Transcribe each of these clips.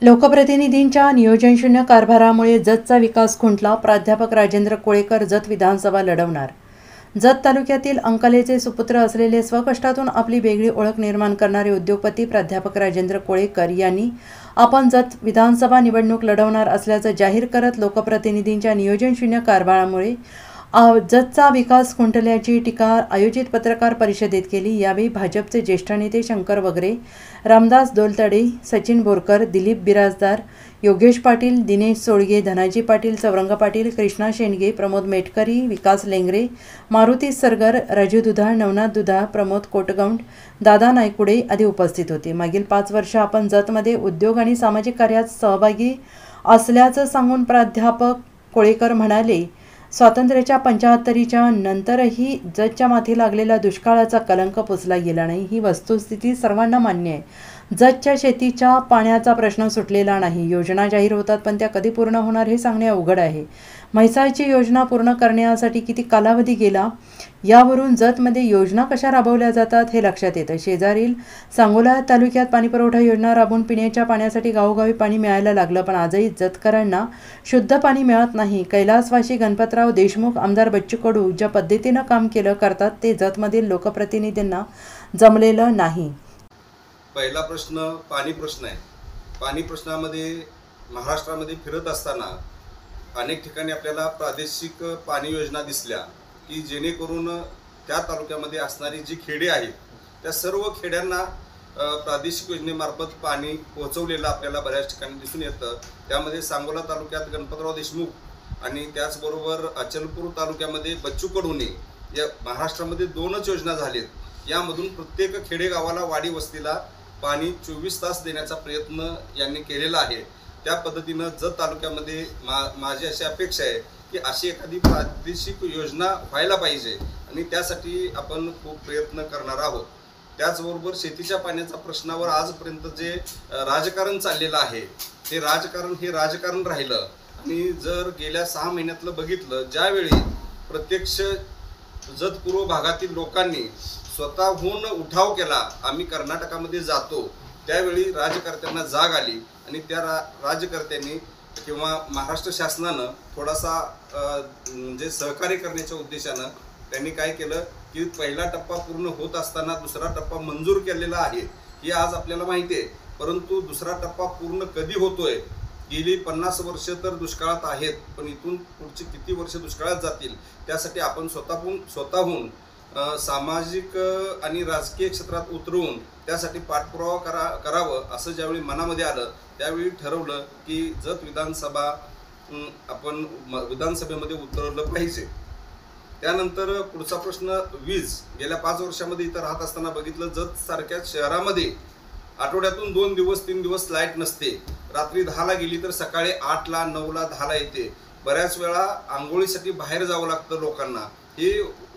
लोकप्रतिनिधींच्या नियोजनशून्य कारभारामुळे जतचा विकास खुंटला. प्राध्यापक राजेंद्र कोळेकर जत विधानसभा लढवणार. जत तालुक्यातील अंकलेचे सुपुत्र असलेले स्वकष्टातून आपली वेगळी ओळख निर्माण करणारे उद्योगपती प्राध्यापक राजेंद्र कोळेकर यांनी आपण जत विधानसभा निवडणूक लढवणार असल्याचं जाहीर करत लोकप्रतिनिधींच्या नियोजनशून्य कारभारामुळे जतचा विकास खुंटल्याची टीका आयोजित पत्रकार परिषदेत केली. यावेळी भाजपचे ज्येष्ठ नेते शंकर वगरे, रामदास दोलतडे, सचिन बोरकर, दिलीप बिराजदार, योगेश पाटील, दिनेश सोळगे, धनाजी पाटील, चौरंग पाटील, कृष्णा शेंडगे, प्रमोद मेटकरी, विकास लेंगरे, मारुती सरगर, राजू दुधाळ, नवनाथ दुधाळ, प्रमोद कोटगौंड, दादा नायकुडे आदी उपस्थित होते. मागील 5 वर्ष आपण जतमध्ये उद्योग आणि सामाजिक कार्यात सहभागी असल्याचं सांगून प्राध्यापक कोळेकर म्हणाले, स्वातंत्र्याच्या 75च्या नंतरही जतच्या माथी लागलेला दुष्काळाचा कलंक पुसला गेला नाही. ही वस्तुस्थिती सर्वांना मान्य आहे. जतच्या शेतीच्या पाण्याचा प्रश्न सुटलेला नाही. योजना जाहीर होतात पण त्या कधी पूर्ण होणार हे सांगणे अवघड आहे. म्हैसाळची योजना पूर्ण करण्यासाठी किती कालावधी गेला यावरून जतमध्ये योजना कशा राबवल्या जातात हे लक्षात येतं. शेजारील सांगोला तालुक्यात पाणीपुरवठा योजना राबवून पिण्याच्या पाण्यासाठी गावोगावी पाणी मिळायला लागलं, पण आजही जतकरांना शुद्ध पाणी मिळत नाही. कैलासवासी गणपतराव देशमुख, आमदार बच्चू कडू ज्या पद्धतीनं काम करतात ते जतमधील लोकप्रतिनिधींना जमलेलं नाही. पहिला प्रश्न पाणी प्रश्न आहे. पाणी प्रश्नामध्ये महाराष्ट्रामध्ये फिरत असताना अनेक ठिकाणी आपल्याला प्रादेशिक पाणी योजना दिसल्या की जेणेकरून त्या तालुक्यामध्ये असणारी जी खेडे आहेत त्या सर्व खेड्यांना प्रादेशिक योजनेमार्फत पाणी पोहोचवलेलं आपल्याला बऱ्याच ठिकाणी दिसून येतं. त्यामध्ये सांगोला तालुक्यात गणपतराव देशमुख आणि त्याचबरोबर अचलपूर तालुक्यामध्ये बच्चू कडूने या महाराष्ट्रामध्ये 2च योजना झालेत. यामधून प्रत्येक खेडेगावाला वाडी वस्तीला पाणी 24 तास देण्याचा प्रयत्न यांनी केलेला आहे. त्या पद्धतीनं जत तालुक्यामध्ये माझी अशी अपेक्षा आहे की अशी एखादी प्रादेशिक योजना व्हायला पाहिजे आणि त्यासाठी आपण खूप प्रयत्न करणार आहोत. त्याचबरोबर शेतीच्या पाण्याच्या प्रश्नावर आजपर्यंत जे राजकारण चाललेलं आहे ते राजकारण राहिलं. आणि जर गेल्या 6 महिन्यातलं बघितलं, ज्यावेळी प्रत्यक्ष जत पूर्व भागातील लोकांनी स्वतःहून उठाव केला, आम्ही कर्नाटकामध्ये जातो, त्यावेळी राजकर्त्यांना जाग आली आणि त्या राजकर्त्यांनी किंवा महाराष्ट्र शासनानं थोडासा म्हणजे सहकार्य करण्याच्या उद्देशानं त्यांनी काय केलं की पहिला टप्पा पूर्ण होत असताना दुसरा टप्पा मंजूर केलेला आहे हे आज आपल्याला माहिती आहे. परंतु दुसरा टप्पा पूर्ण कधी होतोय? गेली 50 वर्ष तर दुष्काळात आहेत, पण इथून पुढची किती वर्ष दुष्काळात जातील त्यासाठी आपण स्वतःहून सामाजिक आणि राजकीय क्षेत्रात उतरवून त्यासाठी पाठपुरावा करावं असं ज्यावेळी मनामध्ये आलं त्यावेळी ठरवलं की जत आपण विधानसभेमध्ये उतरवलं पाहिजे. त्यानंतर पुढचा प्रश्न वीज. गेल्या 5 वर्षामध्ये इथं राहत असताना बघितलं, जत सारख्या शहरामध्ये आठवड्यातून 2 दिवस 3 दिवस लाईट नसते. रात्री 10ला गेली तर सकाळी 8ला 9ला 10ला येते. बऱ्याच वेळा आंघोळीसाठी बाहेर जावं लागतं लोकांना. ही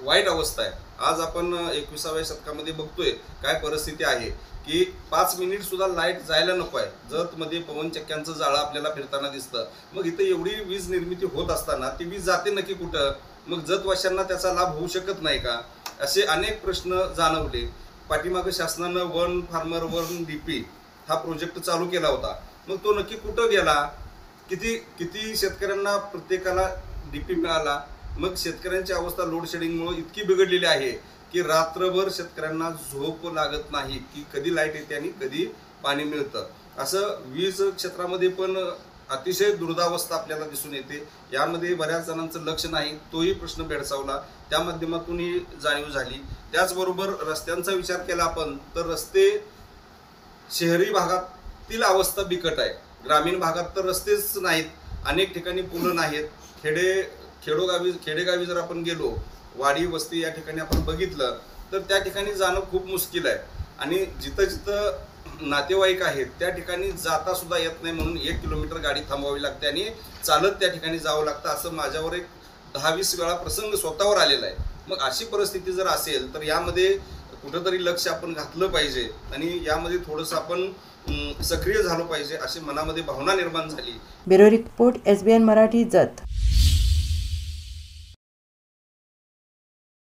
वाईट अवस्था आहे. आज आपण 21व्या शतकामध्ये बघतोय काय परिस्थिती आहे की 5 मिनिट सुद्धा लाईट जायला नको आहे. जतमध्ये पवनचक्क्यांचं जाळं आपल्याला फिरताना दिसतं. मग इथं एवढी वीज निर्मिती होत असताना ती वीज जाते नक्की कुठं? मग जतवाशांना त्याचा लाभ होऊ शकत नाही का? असे अनेक प्रश्न जाणवले. पाठीमागं शासनानं वन फार्मर वन डीपी हा प्रोजेक्ट चालू केला होता. मग तो नक्की कुठं गेला? किती शेतकऱ्यांना प्रत्येकाला डीपी मिळाला? मग शेतकऱ्यांची अवस्था लोड शेडिंगमुळे इतकी बिघडलेली आहे की रात्रभर शेतकऱ्यांना झोप लागत नाही की कधी लाईट येते आणि कधी पाणी मिळतं. असं वीज क्षेत्रामध्ये पण अतिशय दुर्दावस्था आपल्याला दिसून येते. यामध्ये बऱ्याच जणांचं लक्ष नाही, तोही प्रश्न भेडसावला. त्या माध्यमातून ही जाणीव झाली. त्याचबरोबर रस्त्यांचा विचार केला आपण तर रस्ते शहरी भागातील अवस्था बिकट आहे. ग्रामीण भागात तर रस्तेच नाहीत, अनेक ठिकाणी पुलं नाहीत. खेडेगावी जर आपण गेलो, वाडी वस्ती या ठिकाणी आपण बघितलं तर त्या ठिकाणी जाणं खूप मुश्किल आहे. आणि जिथं नातेवाईक आहेत त्या ठिकाणी जाता सुद्धा येत नाही, म्हणून 1 किलोमीटर गाडी थांबवावी लागते आणि चालत त्या ठिकाणी जावं लागतं. असं माझ्यावर एक 10-20 वेळा प्रसंग स्वतःवर आलेला आहे. मग अशी परिस्थिती जर असेल तर यामध्ये कुठंतरी लक्ष आपण घातलं पाहिजे आणि यामध्ये थोडंसं आपण सक्रिय झालो पाहिजे अशी मनामध्ये भावना निर्माण झाली. Bureau report, SBN Marathi, Jat.